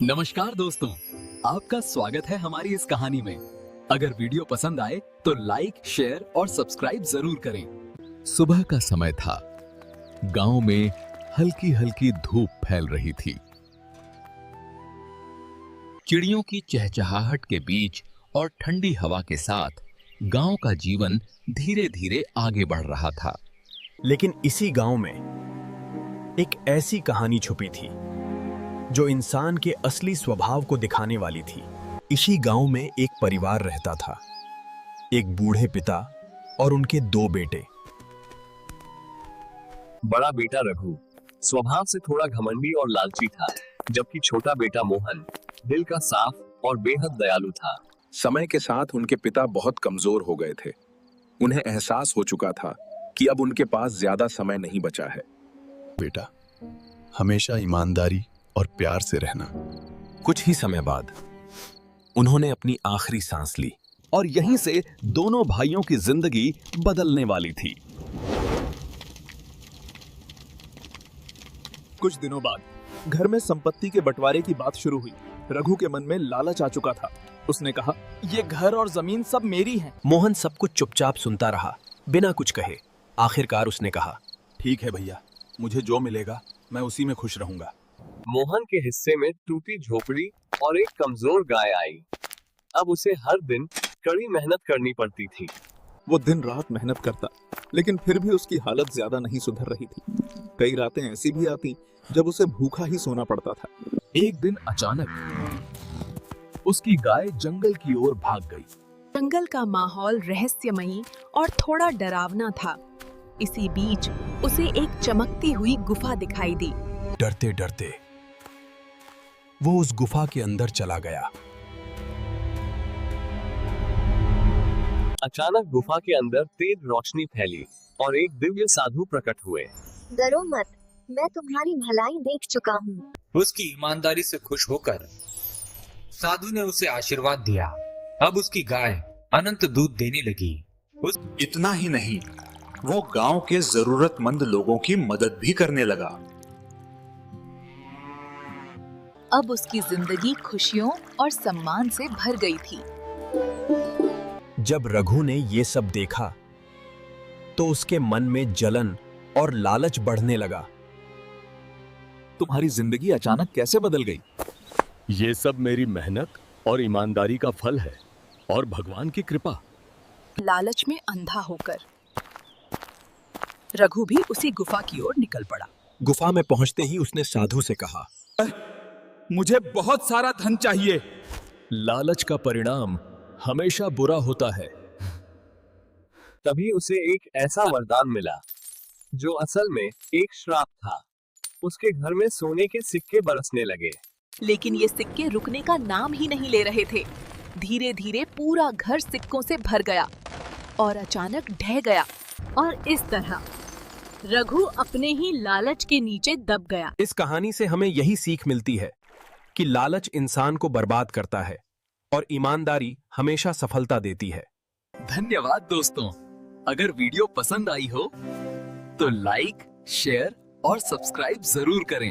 नमस्कार दोस्तों, आपका स्वागत है हमारी इस कहानी में। अगर वीडियो पसंद आए तो लाइक, शेयर और सब्सक्राइब जरूर करें। सुबह का समय था। गांव में हल्की हल्की धूप फैल रही थी। चिड़ियों की चहचहाहट के बीच और ठंडी हवा के साथ गांव का जीवन धीरे धीरे आगे बढ़ रहा था। लेकिन इसी गांव में एक ऐसी कहानी छुपी थी जो इंसान के असली स्वभाव को दिखाने वाली थी। इसी गांव में एक परिवार रहता था, एक बूढ़े पिता और उनके 2 बेटे। बड़ा बेटा रघु स्वभाव से थोड़ा घमंडी और लालची था, जबकि छोटा बेटा मोहन दिल का साफ और बेहद दयालु था। समय के साथ उनके पिता बहुत कमजोर हो गए थे। उन्हें एहसास हो चुका था कि अब उनके पास ज्यादा समय नहीं बचा है। बेटा, हमेशा ईमानदारी और प्यार से रहना। कुछ ही समय बाद उन्होंने अपनी आखिरी सांस ली और यहीं से दोनों भाइयों की जिंदगी बदलने वाली थी। कुछ दिनों बाद घर में संपत्ति के बंटवारे की बात शुरू हुई। रघु के मन में लालच आ चुका था। उसने कहा, ये घर और जमीन सब मेरी है। मोहन सब कुछ चुपचाप सुनता रहा, बिना कुछ कहे। आखिरकार उसने कहा, ठीक है भैया, मुझे जो मिलेगा मैं उसी में खुश रहूंगा। मोहन के हिस्से में टूटी झोपड़ी और एक कमजोर गाय आई। अब उसे हर दिन कड़ी मेहनत करनी पड़ती थी। वो दिन रात मेहनत करता, लेकिन फिर भी उसकी हालत ज्यादा नहीं सुधर रही थी। कई रातें ऐसी भी आती जब उसे भूखा ही सोना पड़ता था। एक दिन अचानक उसकी गाय जंगल की ओर भाग गई। जंगल का माहौल रहस्यमयी और थोड़ा डरावना था। इसी बीच उसे एक चमकती हुई गुफा दिखाई दी। डरते डरते वो उस गुफा के अंदर चला गया। अचानक गुफा के अंदर तेज रोशनी फैली और एक दिव्य साधु प्रकट हुए। डरो मत, मैं तुम्हारी भलाई देख चुका हूँ। उसकी ईमानदारी से खुश होकर साधु ने उसे आशीर्वाद दिया। अब उसकी गाय अनंत दूध देने लगी। इतना ही नहीं, वो गांव के जरूरतमंद लोगों की मदद भी करने लगा। अब उसकी जिंदगी खुशियों और सम्मान से भर गई थी। जब रघु ने ये सब देखा तो उसके मन में जलन और लालच बढ़ने लगा। तुम्हारी जिंदगी अचानक कैसे बदल गई? ये सब मेरी मेहनत और ईमानदारी का फल है और भगवान की कृपा। लालच में अंधा होकर रघु भी उसी गुफा की ओर निकल पड़ा। गुफा में पहुंचते ही उसने साधु से कहा, मुझे बहुत सारा धन चाहिए। लालच का परिणाम हमेशा बुरा होता है। तभी उसे एक ऐसा वरदान मिला जो असल में एक श्राप था। उसके घर में सोने के सिक्के बरसने लगे। लेकिन ये सिक्के रुकने का नाम ही नहीं ले रहे थे। धीरे धीरे पूरा घर सिक्कों से भर गया और अचानक ढह गया। और इस तरह रघु अपने ही लालच के नीचे दब गया। इस कहानी से हमें यही सीख मिलती है कि लालच इंसान को बर्बाद करता है और ईमानदारी हमेशा सफलता देती है। धन्यवाद दोस्तों। अगर वीडियो पसंद आई हो तो लाइक, शेयर और सब्सक्राइब जरूर करें।